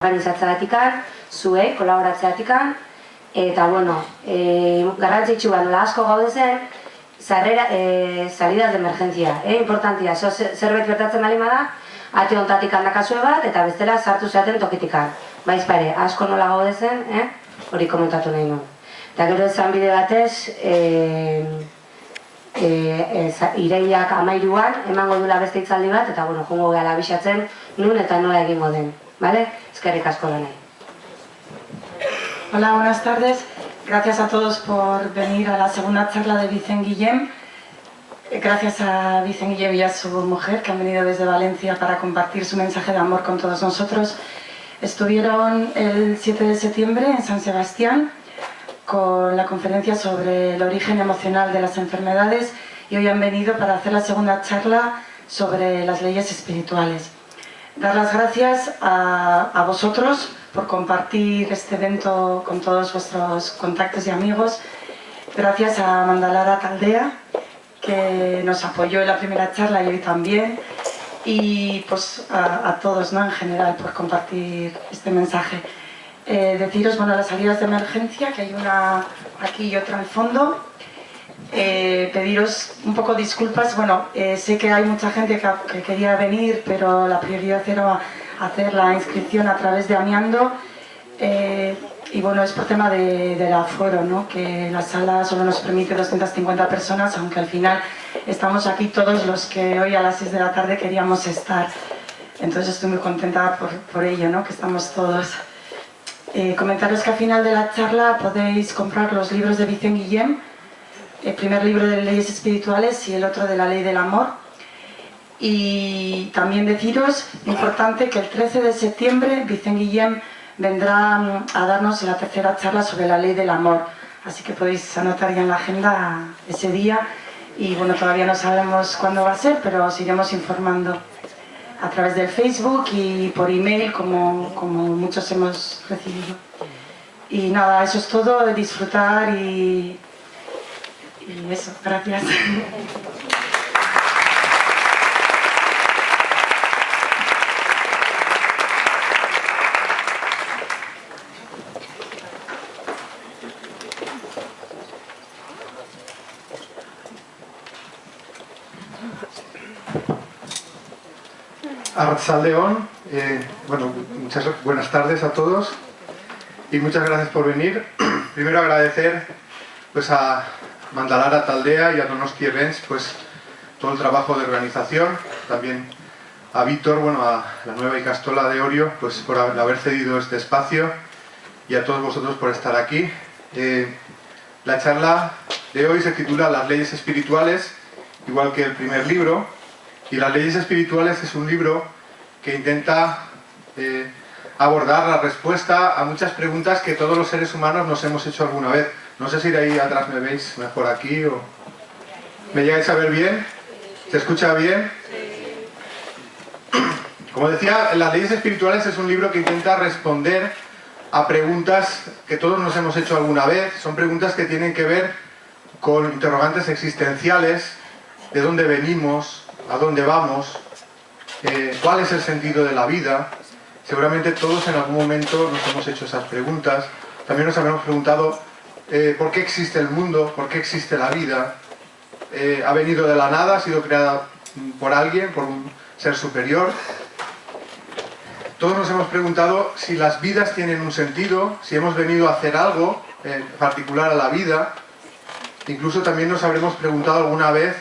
organizatzeatikan, zuei, kolaboratzeatikan, eta, bueno, garrantzitsu bat, nola asko gaude zen, salidas de emergencia, importantia, zerbait gertatzen bali bada, ate hontatik handakazue bat, eta bestela sartu zaten tokitikan. Baiz pare, asko nola gaude zen, hori komentatu nahi nuen. Eta gero ezan bide batez, irailak 13an emango dula beste hitzaldi bat, eta, bueno, jongo gehala bisatzen nun eta nola egingo den. ¿Vale? Eskerrik asko lanei. Hola, buenas tardes. Gracias a todos por venir a la segunda charla de Vicent Guillem. Gracias a Vicent Guillem y a su mujer que han venido desde Valencia para compartir su mensaje de amor con todos nosotros. Estuvieron el 7 de septiembre en San Sebastián con la conferencia sobre el origen emocional de las enfermedades y hoy han venido para hacer la segunda charla sobre las leyes espirituales. Dar las gracias a vosotros por compartir este evento con todos vuestros contactos y amigos. Gracias a Mandalara Taldea, que nos apoyó en la primera charla y hoy también. Y pues a todos, ¿no?, en general, por compartir este mensaje. Deciros, bueno, las salidas de emergencia, que hay una aquí y otra al fondo. Pediros un poco disculpas, bueno, sé que hay mucha gente que quería venir, pero la prioridad era hacer la inscripción a través de Amiando, y bueno, es por tema del aforo, ¿no?, que la sala solo nos permite 250 personas, aunque al final estamos aquí todos los que hoy a las 6 de la tarde queríamos estar, entonces estoy muy contenta por ello, ¿no?, que estamos todos. Comentaros que al final de la charla podéis comprar los libros de Vicent Guillem, el primer libro de leyes espirituales y el otro de la ley del amor. Y también deciros, importante, que el 13 de septiembre Vicent Guillem vendrá a darnos la tercera charla sobre la ley del amor. Así que podéis anotar ya en la agenda ese día. Y bueno, todavía no sabemos cuándo va a ser, pero os iremos informando a través del Facebook y por email, como muchos hemos recibido. Y nada, eso es todo, de disfrutar y eso, gracias. Arratsaldeon, bueno, muchas buenas tardes a todos y muchas gracias por venir. Primero agradecer pues a Mandalara Taldea y a Donosti Events pues todo el trabajo de organización, también a Víctor, bueno, a la Nueva Icastola de Orio pues por haber cedido este espacio y a todos vosotros por estar aquí. La charla de hoy se titula Las leyes espirituales, igual que el primer libro, y Las leyes espirituales es un libro que intenta abordar la respuesta a muchas preguntas que todos los seres humanos nos hemos hecho alguna vez. No sé si de ahí atrás me veis mejor aquí o... ¿Me llegáis a ver bien? ¿Se escucha bien? Como decía, Las leyes espirituales es un libro que intenta responder a preguntas que todos nos hemos hecho alguna vez. Son preguntas que tienen que ver con interrogantes existenciales, de dónde venimos, a dónde vamos, cuál es el sentido de la vida. Seguramente todos en algún momento nos hemos hecho esas preguntas. También nos habremos preguntado por qué existe el mundo, por qué existe la vida. ¿Ha venido de la nada? ¿Ha sido creada por alguien, por un ser superior? Todos nos hemos preguntado si las vidas tienen un sentido, si hemos venido a hacer algo particular a la vida. Incluso también nos habremos preguntado alguna vez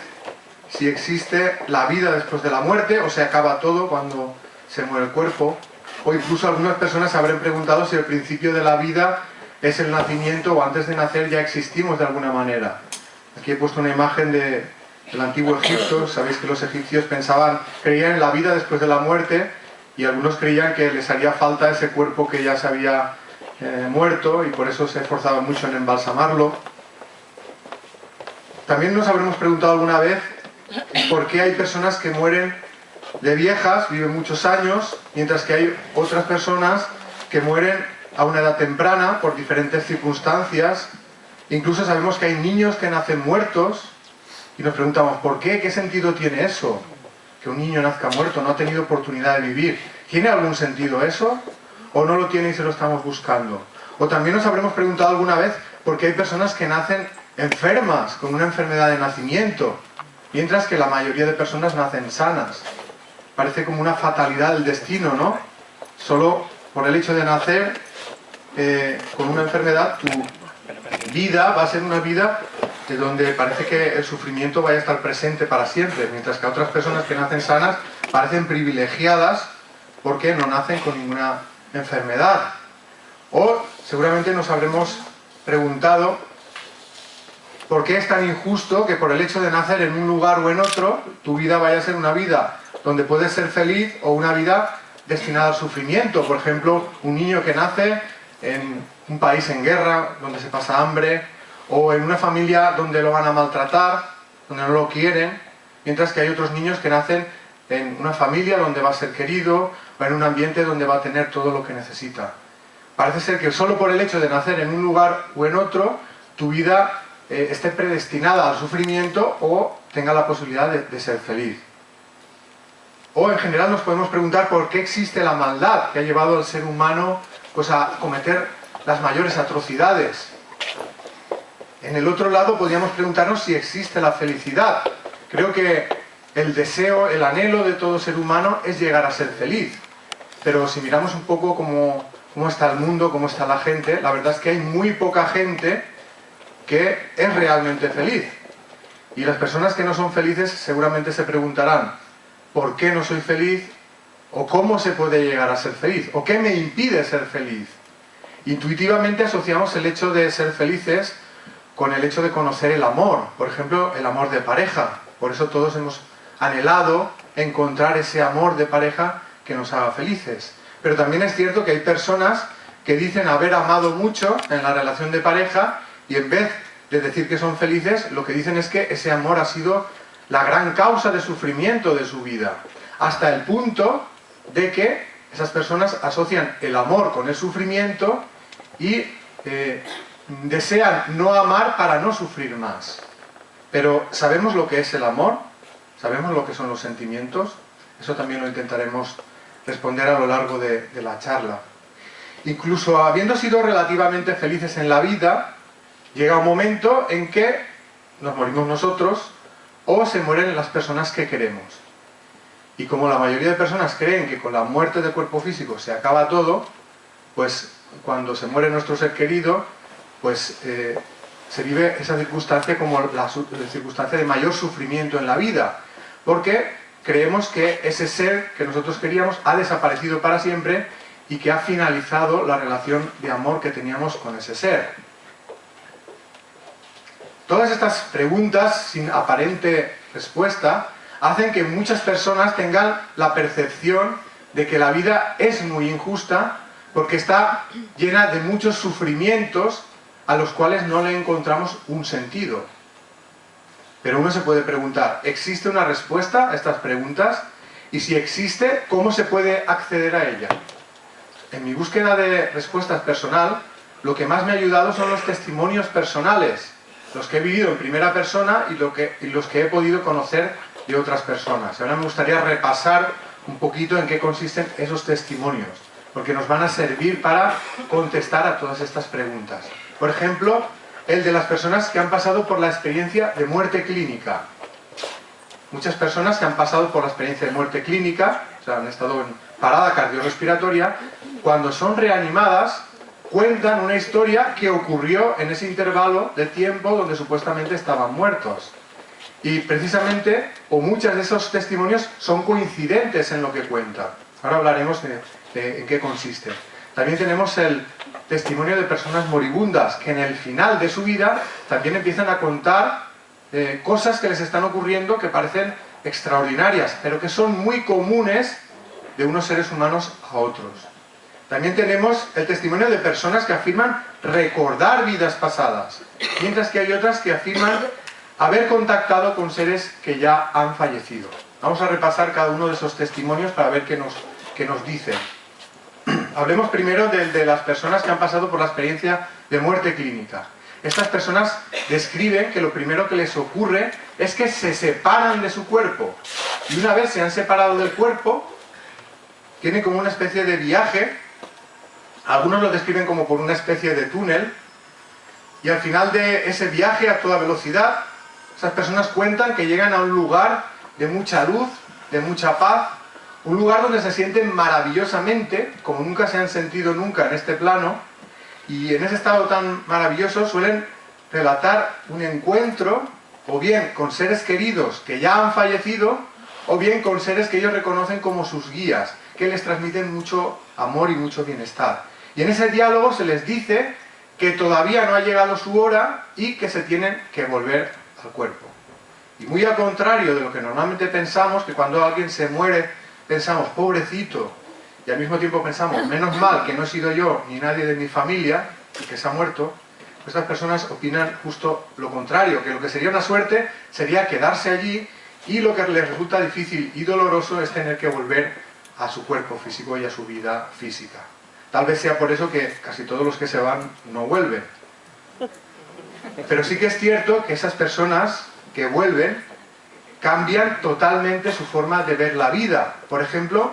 si existe la vida después de la muerte o se acaba todo cuando se muere el cuerpo. O incluso algunas personas habrán preguntado si el principio de la vida es el nacimiento o antes de nacer ya existimos de alguna manera. Aquí he puesto una imagen del antiguo Egipto. Sabéis que los egipcios creían en la vida después de la muerte y algunos creían que les haría falta ese cuerpo que ya se había muerto y por eso se esforzaban mucho en embalsamarlo. También nos habremos preguntado alguna vez por qué hay personas que mueren de viejas, viven muchos años, mientras que hay otras personas que mueren a una edad temprana por diferentes circunstancias. Incluso sabemos que hay niños que nacen muertos y nos preguntamos ¿por qué? ¿Qué sentido tiene eso? Que un niño nazca muerto, no ha tenido oportunidad de vivir. ¿Tiene algún sentido eso? o no lo tiene y se lo estamos buscando. O también nos habremos preguntado alguna vez por qué hay personas que nacen enfermas, con una enfermedad de nacimiento, mientras que la mayoría de personas nacen sanas. Parece como una fatalidad del destino, ¿no? Solo por el hecho de nacer con una enfermedad, tu vida va a ser una vida de donde parece que el sufrimiento vaya a estar presente para siempre, mientras que otras personas que nacen sanas parecen privilegiadas porque no nacen con ninguna enfermedad. O seguramente nos habremos preguntado por qué es tan injusto que por el hecho de nacer en un lugar o en otro, tu vida vaya a ser una vida donde puedes ser feliz o una vida destinada al sufrimiento. Por ejemplo, un niño que nace en un país en guerra, donde se pasa hambre, o en una familia donde lo van a maltratar, donde no lo quieren, mientras que hay otros niños que nacen en una familia donde va a ser querido, o en un ambiente donde va a tener todo lo que necesita. Parece ser que solo por el hecho de nacer en un lugar o en otro, tu vida esté predestinada al sufrimiento o tenga la posibilidad de ser feliz. O en general nos podemos preguntar por qué existe la maldad que ha llevado al ser humano pues, a cometer las mayores atrocidades. En el otro lado podríamos preguntarnos si existe la felicidad. Creo que el deseo, el anhelo de todo ser humano es llegar a ser feliz. Pero si miramos un poco cómo está el mundo, cómo está la gente, la verdad es que hay muy poca gente que es realmente feliz. Y las personas que no son felices seguramente se preguntarán ¿por qué no soy feliz? ¿O cómo se puede llegar a ser feliz? ¿O qué me impide ser feliz? Intuitivamente asociamos el hecho de ser felices con el hecho de conocer el amor. Por ejemplo, el amor de pareja. Por eso todos hemos anhelado encontrar ese amor de pareja que nos haga felices. Pero también es cierto que hay personas que dicen haber amado mucho en la relación de pareja y en vez de decir que son felices, lo que dicen es que ese amor ha sido la gran causa de sufrimiento de su vida, hasta el punto de que esas personas asocian el amor con el sufrimiento y desean no amar para no sufrir más. Pero ¿sabemos lo que es el amor? ¿Sabemos lo que son los sentimientos? Eso también lo intentaremos responder a lo largo de la charla. Incluso habiendo sido relativamente felices en la vida, llega un momento en que nos morimos nosotros o se mueren las personas que queremos. Y como la mayoría de personas creen que con la muerte del cuerpo físico se acaba todo, pues cuando se muere nuestro ser querido, pues se vive esa circunstancia como la circunstancia de mayor sufrimiento en la vida, porque creemos que ese ser que nosotros queríamos ha desaparecido para siempre y que ha finalizado la relación de amor que teníamos con ese ser. Todas estas preguntas sin aparente respuesta hacen que muchas personas tengan la percepción de que la vida es muy injusta porque está llena de muchos sufrimientos a los cuales no le encontramos un sentido. Pero uno se puede preguntar, ¿existe una respuesta a estas preguntas? Y si existe, ¿cómo se puede acceder a ella? En mi búsqueda de respuestas personal, lo que más me ha ayudado son los testimonios personales, los que he vivido en primera persona y los que he podido conocer de otras personas. Ahora me gustaría repasar un poquito en qué consisten esos testimonios, porque nos van a servir para contestar a todas estas preguntas. Por ejemplo, el de las personas que han pasado por la experiencia de muerte clínica. Muchas personas que han pasado por la experiencia de muerte clínica, o sea, han estado en parada cardiorrespiratoria, cuando son reanimadas, cuentan una historia que ocurrió en ese intervalo de tiempo donde supuestamente estaban muertos. Y precisamente, o muchos de esos testimonios son coincidentes en lo que cuentan. Ahora hablaremos de en qué consiste. También tenemos el testimonio de personas moribundas, que en el final de su vida también empiezan a contar cosas que les están ocurriendo que parecen extraordinarias, pero que son muy comunes de unos seres humanos a otros. También tenemos el testimonio de personas que afirman recordar vidas pasadas, mientras que hay otras que afirman haber contactado con seres que ya han fallecido. Vamos a repasar cada uno de esos testimonios para ver qué nos dicen. Hablemos primero del de las personas que han pasado por la experiencia de muerte clínica. Estas personas describen que lo primero que les ocurre es que se separan de su cuerpo. Y una vez se han separado del cuerpo, tienen como una especie de viaje Algunos lo describen como por una especie de túnel, y al final de ese viaje a toda velocidad, esas personas cuentan que llegan a un lugar de mucha luz, de mucha paz, un lugar donde se sienten maravillosamente, como nunca se han sentido nunca en este plano, y en ese estado tan maravilloso suelen relatar un encuentro, o bien con seres queridos que ya han fallecido, o bien con seres que ellos reconocen como sus guías, que les transmiten mucho amor y mucho bienestar. Y en ese diálogo se les dice que todavía no ha llegado su hora y que se tienen que volver al cuerpo. Y muy al contrario de lo que normalmente pensamos, que cuando alguien se muere pensamos, pobrecito, y al mismo tiempo pensamos, menos mal que no he sido yo ni nadie de mi familia y que se ha muerto, estas personas opinan justo lo contrario, que lo que sería una suerte sería quedarse allí, y lo que les resulta difícil y doloroso es tener que volver a su cuerpo físico y a su vida física. Tal vez sea por eso que casi todos los que se van no vuelven. Pero sí que es cierto que esas personas que vuelven cambian totalmente su forma de ver la vida. Por ejemplo,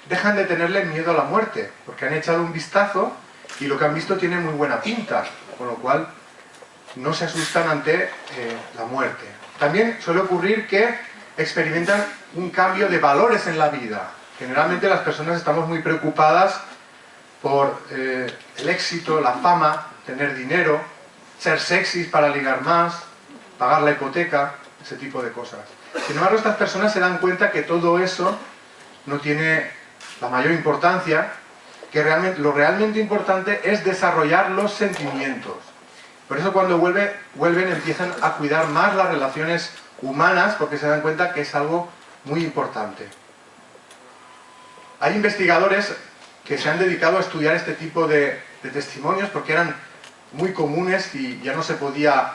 dejan de tenerle miedo a la muerte, porque han echado un vistazo y lo que han visto tiene muy buena pinta, con lo cual no se asustan ante la muerte. También suele ocurrir que experimentan un cambio de valores en la vida. Generalmente las personas estamos muy preocupadas por el éxito, la fama, tener dinero, ser sexys para ligar más, pagar la hipoteca, ese tipo de cosas. Sin embargo, estas personas se dan cuenta que todo eso no tiene la mayor importancia, que lo realmente importante es desarrollar los sentimientos. Por eso cuando vuelven empiezan a cuidar más las relaciones humanas, porque se dan cuenta que es algo muy importante. Hay investigadores que se han dedicado a estudiar este tipo de testimonios porque eran muy comunes y ya no se podía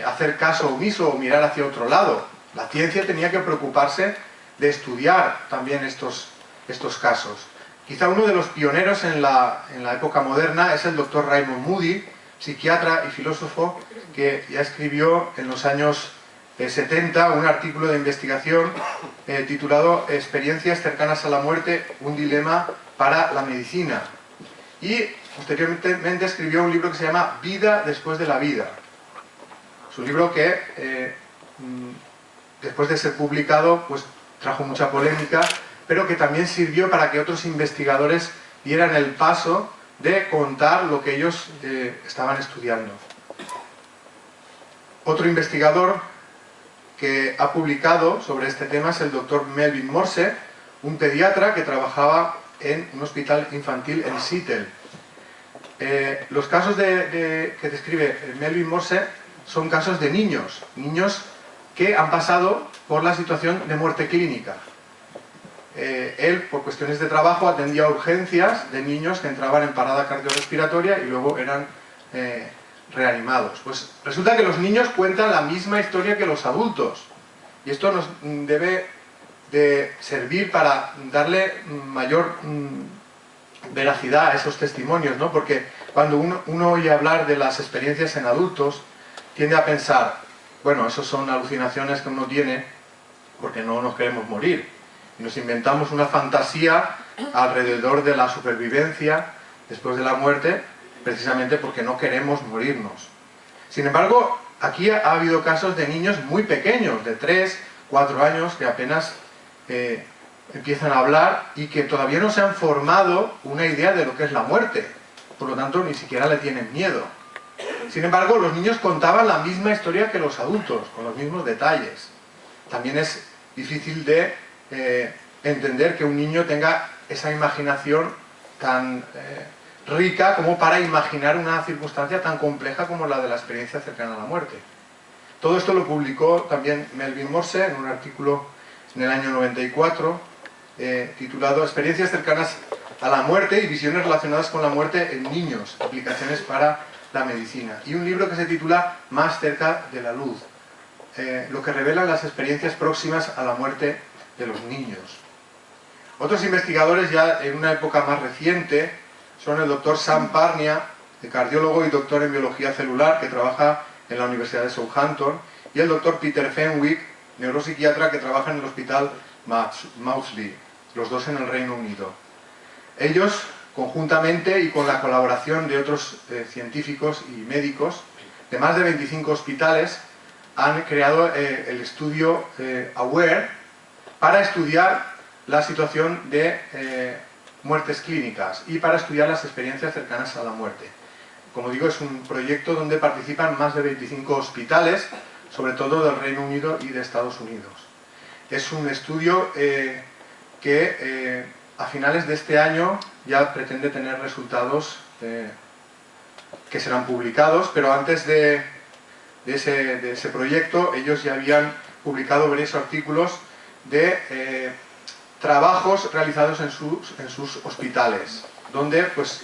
hacer caso omiso o mirar hacia otro lado. La ciencia tenía que preocuparse de estudiar también estos casos. Quizá uno de los pioneros en la época moderna es el doctor Raymond Moody, psiquiatra y filósofo, que ya escribió en los años 70 un artículo de investigación titulado Experiencias cercanas a la muerte, un dilema para la medicina. Y posteriormente escribió un libro que se llama Vida después de la vida. Es un libro que después de ser publicado pues trajo mucha polémica, pero que también sirvió para que otros investigadores dieran el paso de contar lo que ellos estaban estudiando. Otro investigador que ha publicado sobre este tema es el doctor Melvin Morse, un pediatra que trabajaba en un hospital infantil en Seattle. Los casos que describe Melvin Morse son casos de niños que han pasado por la situación de muerte clínica. Él, por cuestiones de trabajo, atendía urgencias de niños que entraban en parada cardiorrespiratoria y luego eran reanimados. Pues resulta que los niños cuentan la misma historia que los adultos, y esto nos debe de servir para darle mayor veracidad a esos testimonios, ¿no? Porque cuando uno oye hablar de las experiencias en adultos, tiende a pensar, bueno, eso son alucinaciones que uno tiene porque no nos queremos morir. Y nos inventamos una fantasía alrededor de la supervivencia después de la muerte, precisamente porque no queremos morirnos. Sin embargo, aquí ha habido casos de niños muy pequeños, de 3, 4 años, que apenas empiezan a hablar y que todavía no se han formado una idea de lo que es la muerte. Por lo tanto, ni siquiera le tienen miedo. Sin embargo, los niños contaban la misma historia que los adultos, con los mismos detalles. También es difícil de entender que un niño tenga esa imaginación tan rica como para imaginar una circunstancia tan compleja como la de la experiencia cercana a la muerte. Todo esto lo publicó también Melvin Morse en un artículo en el año 94 titulado Experiencias cercanas a la muerte y visiones relacionadas con la muerte en niños, aplicaciones para la medicina, y un libro que se titula Más cerca de la luz, lo que revelan las experiencias próximas a la muerte de los niños. Otros investigadores ya en una época más reciente son el doctor Sam Parnia, cardiólogo y doctor en biología celular que trabaja en la Universidad de Southampton, y el doctor Peter Fenwick, neuropsiquiatra que trabaja en el hospital Maudsley, los dos en el Reino Unido. Ellos conjuntamente y con la colaboración de otros científicos y médicos de más de 25 hospitales, han creado el estudio AWARE para estudiar la situación de muertes clínicas y para estudiar las experiencias cercanas a la muerte. Como digo, es un proyecto donde participan más de 25 hospitales, sobre todo del Reino Unido y de Estados Unidos. Es un estudio que a finales de este año ya pretende tener resultados que serán publicados, pero antes de ese proyecto ellos ya habían publicado varios artículos de trabajos realizados en sus hospitales, donde pues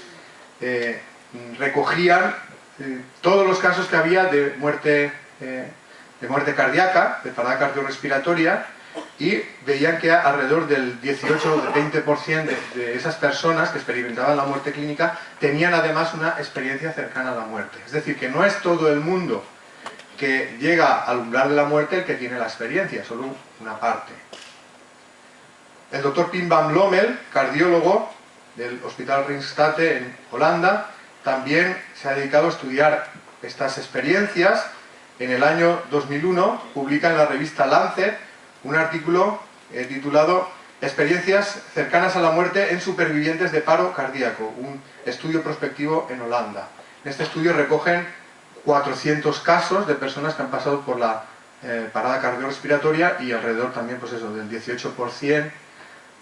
recogían todos los casos que había de muerte cardíaca, de parada cardiorrespiratoria, y veían que alrededor del 18 o 20% de esas personas que experimentaban la muerte clínica tenían además una experiencia cercana a la muerte. Es decir, que no es todo el mundo que llega al umbral de la muerte el que tiene la experiencia, solo una parte. El doctor Pim van Lommel, cardiólogo del Hospital Ringstate en Holanda, también se ha dedicado a estudiar estas experiencias. En el año 2001 publica en la revista Lancet un artículo titulado Experiencias cercanas a la muerte en supervivientes de paro cardíaco, un estudio prospectivo en Holanda. En este estudio recogen 400 casos de personas que han pasado por la parada cardiorrespiratoria y alrededor también, pues eso, del 18%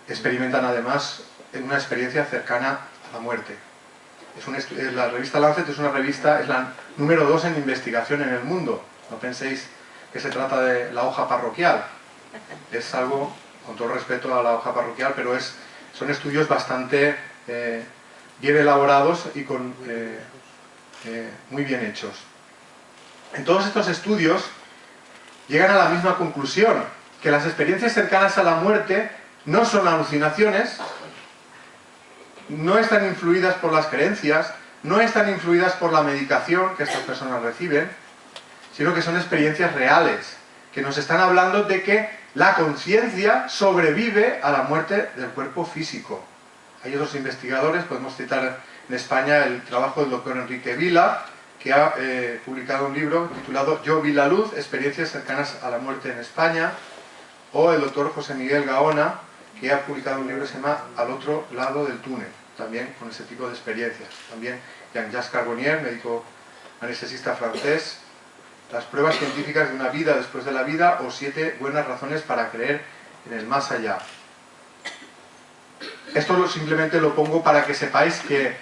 experimentan además una experiencia cercana a la muerte. La revista Lancet es la número 2 en investigación en el mundo. No penséis que se trata de la hoja parroquial. Es algo, con todo respeto a la hoja parroquial, pero son estudios bastante bien elaborados y muy bien hechos. En todos estos estudios llegan a la misma conclusión, que las experiencias cercanas a la muerte no son alucinaciones, no están influidas por las creencias, no están influidas por la medicación que estas personas reciben, sino que son experiencias reales, que nos están hablando de que la conciencia sobrevive a la muerte del cuerpo físico. Hay otros investigadores, podemos citar en España el trabajo del doctor Enrique Vila, que ha publicado un libro titulado Yo vi la luz, experiencias cercanas a la muerte en España, o el doctor José Miguel Gaona, que ha publicado un libro que se llama Al otro lado del túnel, también con ese tipo de experiencias. También Jean-Jacques Carbonnier, médico anestesista francés, las pruebas científicas de una vida después de la vida o 7 buenas razones para creer en el más allá. Esto simplemente lo pongo para que sepáis que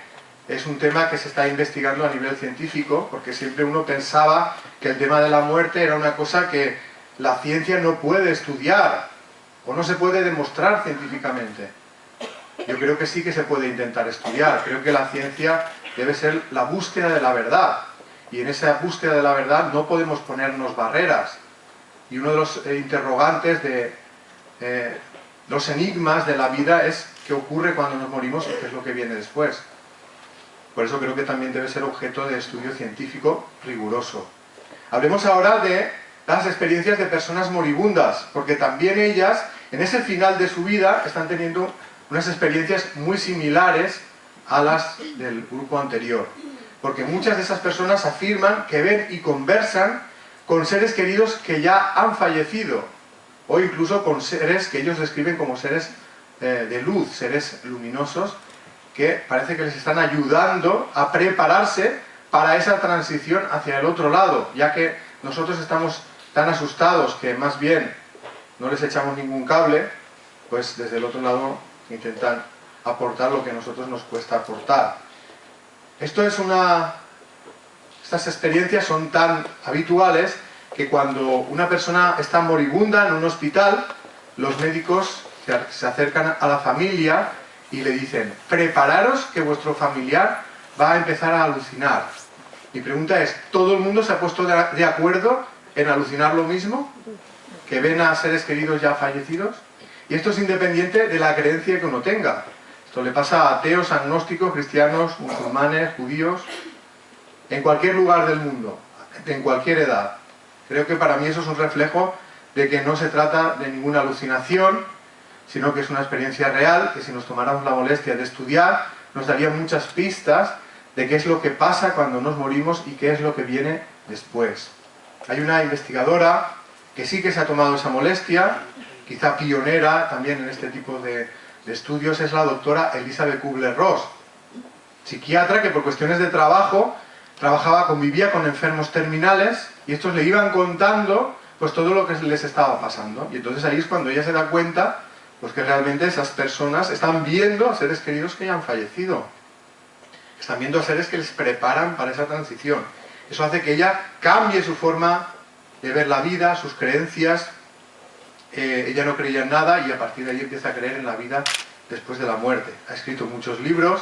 es un tema que se está investigando a nivel científico, porque siempre uno pensaba que el tema de la muerte era una cosa que la ciencia no puede estudiar o no se puede demostrar científicamente. Yo creo que sí que se puede intentar estudiar. Creo que la ciencia debe ser la búsqueda de la verdad. Y en esa búsqueda de la verdad no podemos ponernos barreras. Y uno de los interrogantes, los enigmas de la vida es qué ocurre cuando nos morimos y qué es lo que viene después. Por eso creo que también debe ser objeto de estudio científico riguroso. Hablemos ahora de las experiencias de personas moribundas, porque también ellas, en ese final de su vida, están teniendo unas experiencias muy similares a las del grupo anterior. Porque muchas de esas personas afirman que ven y conversan con seres queridos que ya han fallecido, o incluso con seres que ellos describen como seres de luz, seres luminosos, que parece que les están ayudando a prepararse para esa transición hacia el otro lado, ya que nosotros estamos tan asustados que más bien no les echamos ningún cable, pues desde el otro lado intentan aportar lo que a nosotros nos cuesta aportar. Estas experiencias son tan habituales que cuando una persona está moribunda en un hospital, los médicos se acercan a la familia y le dicen: prepararos que vuestro familiar va a empezar a alucinar. Mi pregunta es, ¿todo el mundo se ha puesto de acuerdo en alucinar lo mismo? ¿Que ven a seres queridos ya fallecidos? Y esto es independiente de la creencia que uno tenga. Esto le pasa a ateos, agnósticos, cristianos, musulmanes, judíos, en cualquier lugar del mundo, en cualquier edad. Creo que para mí eso es un reflejo de que no se trata de ninguna alucinación, sino que es una experiencia real, que si nos tomáramos la molestia de estudiar, nos daría muchas pistas de qué es lo que pasa cuando nos morimos y qué es lo que viene después. Hay una investigadora que sí que se ha tomado esa molestia, quizá pionera también en este tipo de estudios, es la doctora Elizabeth Kubler-Ross, psiquiatra que por cuestiones de trabajo convivía con enfermos terminales y estos le iban contando pues todo lo que les estaba pasando. Y entonces ahí es cuando ella se da cuenta pues que realmente esas personas están viendo a seres queridos que ya han fallecido. Están viendo a seres que les preparan para esa transición. Eso hace que ella cambie su forma de ver la vida, sus creencias. Ella no creía en nada y a partir de ahí empieza a creer en la vida después de la muerte. Ha escrito muchos libros,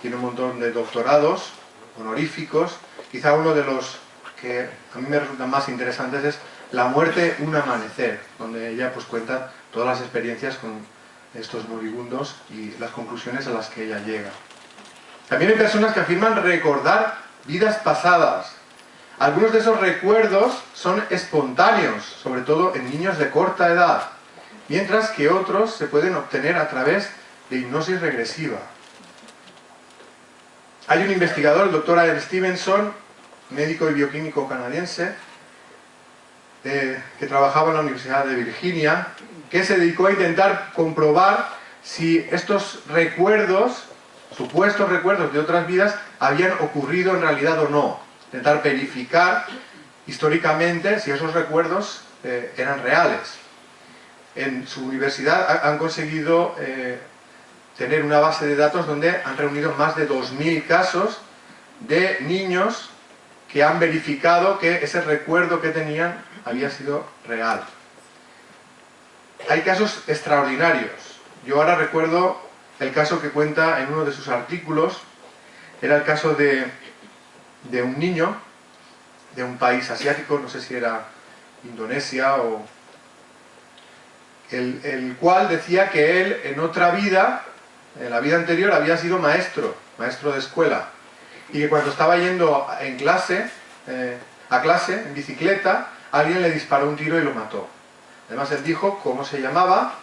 tiene un montón de doctorados honoríficos. Quizá uno de los que a mí me resultan más interesantes es La muerte, un amanecer, donde ella pues cuenta todas las experiencias con estos moribundos y las conclusiones a las que ella llega. También hay personas que afirman recordar vidas pasadas. Algunos de esos recuerdos son espontáneos, sobre todo en niños de corta edad, mientras que otros se pueden obtener a través de hipnosis regresiva. Hay un investigador, el doctor Ian Stevenson, médico y bioquímico canadiense, que trabajaba en la Universidad de Virginia, que se dedicó a intentar comprobar si estos recuerdos, supuestos recuerdos de otras vidas, habían ocurrido en realidad o no. Intentar verificar históricamente si esos recuerdos eran reales. En su universidad han conseguido tener una base de datos donde han reunido más de 2000 casos de niños que han verificado que ese recuerdo que tenían había sido real. Hay casos extraordinarios. Yo ahora recuerdo el caso que cuenta en uno de sus artículos. Era el caso de un niño de un país asiático, no sé si era Indonesia o... el cual decía que él en otra vida, en la vida anterior, había sido maestro de escuela, y que cuando estaba yendo a clase en bicicleta, alguien le disparó un tiro y lo mató. Además él dijo cómo se llamaba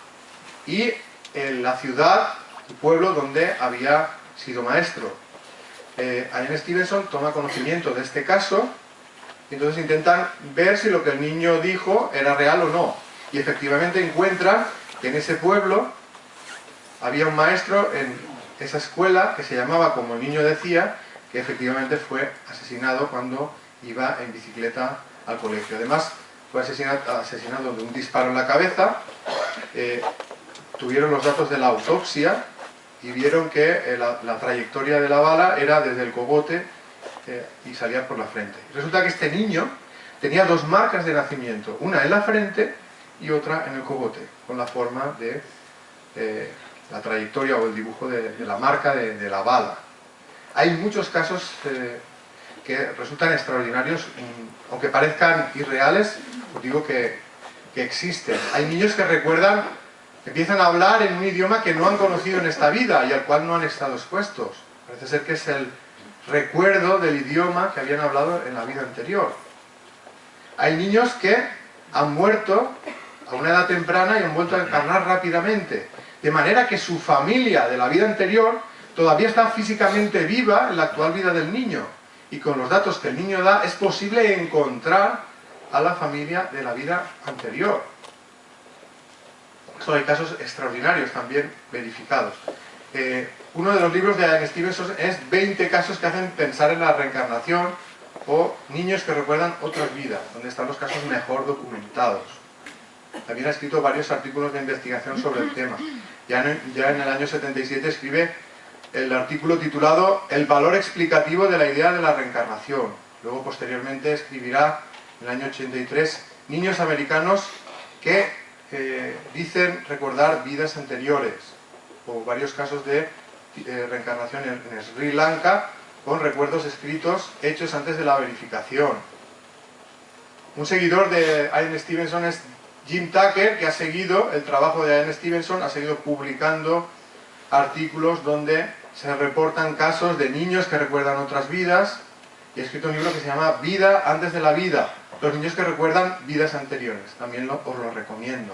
y la ciudad, el pueblo donde había sido maestro. Ian Stevenson toma conocimiento de este caso y entonces intentan ver si lo que el niño dijo era real o no. Y efectivamente encuentran que en ese pueblo había un maestro en esa escuela que se llamaba como el niño decía, que efectivamente fue asesinado cuando iba en bicicleta al colegio. Además fue asesinado de un disparo en la cabeza. Tuvieron los datos de la autopsia y vieron que la trayectoria de la bala era desde el cogote y salía por la frente. Resulta que este niño tenía dos marcas de nacimiento, una en la frente y otra en el cogote, con la forma de la trayectoria o el dibujo de la marca de la bala. Hay muchos casos que resultan extraordinarios, aunque parezcan irreales, os digo que existen. Hay niños que recuerdan, empiezan a hablar en un idioma que no han conocido en esta vida y al cual no han estado expuestos. Parece ser que es el recuerdo del idioma que habían hablado en la vida anterior. Hay niños que han muerto a una edad temprana y han vuelto a encarnar rápidamente, de manera que su familia de la vida anterior todavía está físicamente viva en la actual vida del niño, y con los datos que el niño da es posible encontrar a la familia de la vida anterior. Hay casos extraordinarios también verificados. Uno de los libros de Ian Stevenson es 20 casos que hacen pensar en la reencarnación o niños que recuerdan otras vidas, donde están los casos mejor documentados. También ha escrito varios artículos de investigación sobre el tema. Ya en el año 77 escribe el artículo titulado El valor explicativo de la idea de la reencarnación. Luego posteriormente escribirá en el año 83 Niños americanos que dicen recordar vidas anteriores, o varios casos de reencarnación en Sri Lanka con recuerdos escritos hechos antes de la verificación. Un seguidor de Ian Stevenson es Jim Tucker, que ha seguido el trabajo de Ian Stevenson, ha seguido publicando artículos donde se reportan casos de niños que recuerdan otras vidas, y ha escrito un libro que se llama Vida antes de la vida, los niños que recuerdan vidas anteriores. También os lo recomiendo.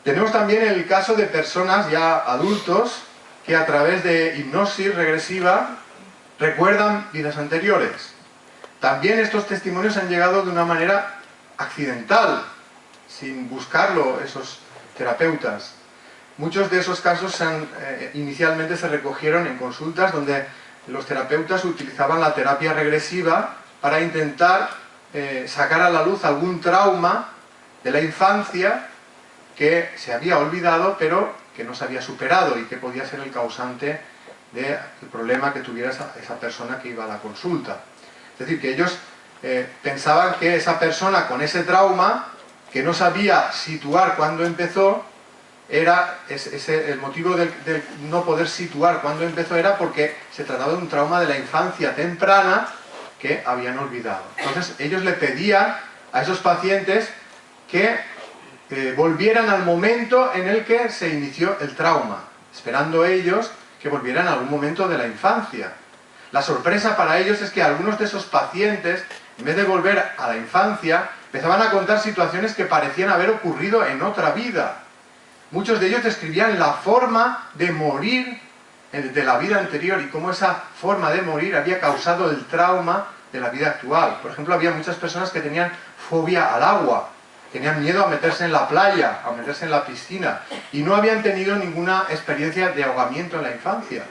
Tenemos también el caso de personas ya adultos que a través de hipnosis regresiva recuerdan vidas anteriores. También estos testimonios han llegado de una manera accidental, sin buscarlo esos terapeutas. Muchos de esos casos inicialmente se recogieron en consultas donde los terapeutas utilizaban la terapia regresiva para intentar sacar a la luz algún trauma de la infancia que se había olvidado pero que no se había superado y que podía ser el causante del problema que tuviera esa persona que iba a la consulta. Es decir, que ellos pensaban que esa persona con ese trauma, que no sabía situar cuándo empezó, el motivo del no poder situar cuándo empezó era porque se trataba de un trauma de la infancia temprana que habían olvidado. Entonces ellos le pedían a esos pacientes que volvieran al momento en el que se inició el trauma, esperando ellos que volvieran a algún momento de la infancia. La sorpresa para ellos es que algunos de esos pacientes, en vez de volver a la infancia, empezaban a contar situaciones que parecían haber ocurrido en otra vida. Muchos de ellos describían la forma de morir de la vida anterior y cómo esa forma de morir había causado el trauma de la vida actual. Por ejemplo, había muchas personas que tenían fobia al agua, tenían miedo a meterse en la playa, a meterse en la piscina, y no habían tenido ninguna experiencia de ahogamiento en la infancia.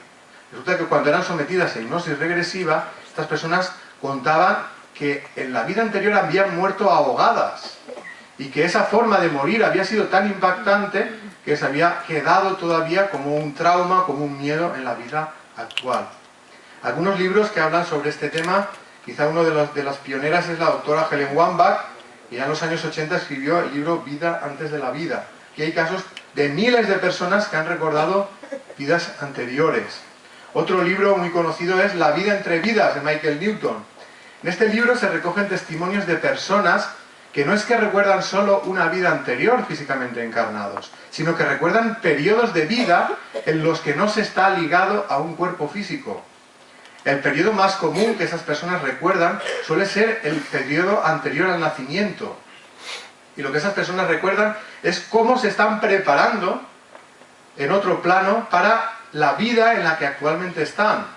Resulta que cuando eran sometidas a hipnosis regresiva, estas personas contaban que en la vida anterior habían muerto ahogadas, y que esa forma de morir había sido tan impactante que se había quedado todavía como un trauma, como un miedo en la vida actual. Algunos libros que hablan sobre este tema, quizá uno de las pioneras es la doctora Helen Wambach, que ya en los años 80 escribió el libro Vida antes de la vida. Y hay casos de miles de personas que han recordado vidas anteriores. Otro libro muy conocido es La vida entre vidas, de Michael Newton. En este libro se recogen testimonios de personas que no es que recuerdan solo una vida anterior físicamente encarnados, sino que recuerdan periodos de vida en los que no se está ligado a un cuerpo físico. El periodo más común que esas personas recuerdan suele ser el periodo anterior al nacimiento. Y lo que esas personas recuerdan es cómo se están preparando en otro plano para la vida en la que actualmente están.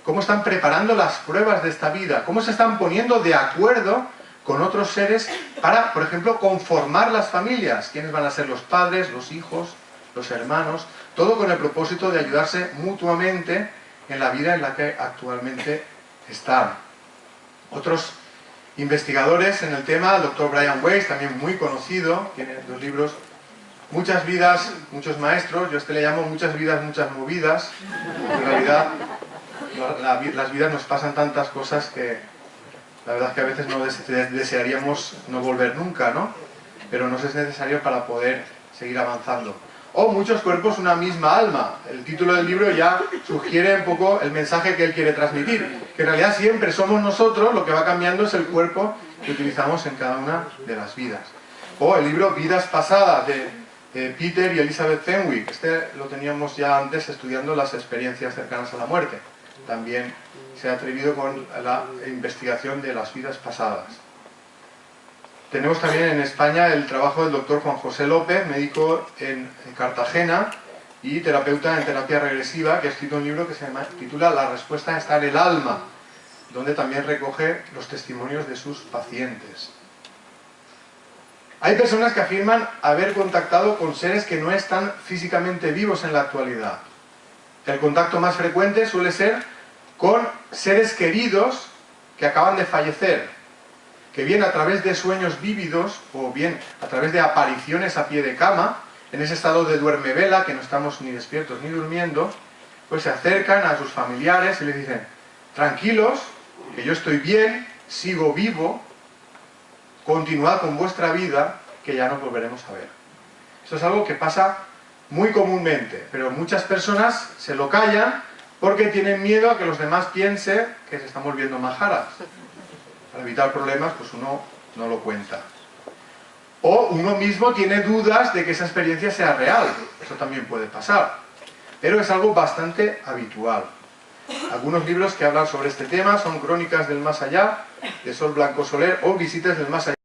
Cómo están preparando las pruebas de esta vida, cómo se están poniendo de acuerdo con otros seres para, por ejemplo, conformar las familias. ¿Quiénes van a ser los padres, los hijos, los hermanos? Todo con el propósito de ayudarse mutuamente en la vida en la que actualmente están. Otros investigadores en el tema, el Dr. Brian Weiss, también muy conocido, tiene dos libros, Muchas vidas, muchos maestros. Yo le llamo Muchas vidas, muchas movidas. En realidad, las vidas nos pasan tantas cosas que la verdad es que a veces no desearíamos no volver nunca, ¿no? Pero nos es necesario para poder seguir avanzando. O Muchos cuerpos, una misma alma. El título del libro ya sugiere un poco el mensaje que él quiere transmitir. Que en realidad siempre somos nosotros, lo que va cambiando es el cuerpo que utilizamos en cada una de las vidas. O el libro Vidas pasadas, de Peter y Elizabeth Fenwick. Este lo teníamos ya antes estudiando las experiencias cercanas a la muerte. También se ha atrevido con la investigación de las vidas pasadas. Tenemos también en España el trabajo del doctor Juan José López, médico en Cartagena y terapeuta en terapia regresiva, que ha escrito un libro que se titula La respuesta está en el alma, donde también recoge los testimonios de sus pacientes. Hay personas que afirman haber contactado con seres que no están físicamente vivos en la actualidad. El contacto más frecuente suele ser con seres queridos que acaban de fallecer, que bien a través de sueños vívidos o bien a través de apariciones a pie de cama, en ese estado de duerme-vela, que no estamos ni despiertos ni durmiendo, pues se acercan a sus familiares y les dicen: tranquilos, que yo estoy bien, sigo vivo, continuad con vuestra vida, que ya nos volveremos a ver. Esto es algo que pasa muy comúnmente, pero muchas personas se lo callan porque tienen miedo a que los demás piensen que se están volviendo majaras. Para evitar problemas, pues uno no lo cuenta. O uno mismo tiene dudas de que esa experiencia sea real. Eso también puede pasar. Pero es algo bastante habitual. Algunos libros que hablan sobre este tema son Crónicas del Más Allá, de Sol Blanco Soler, o Visitas del Más Allá.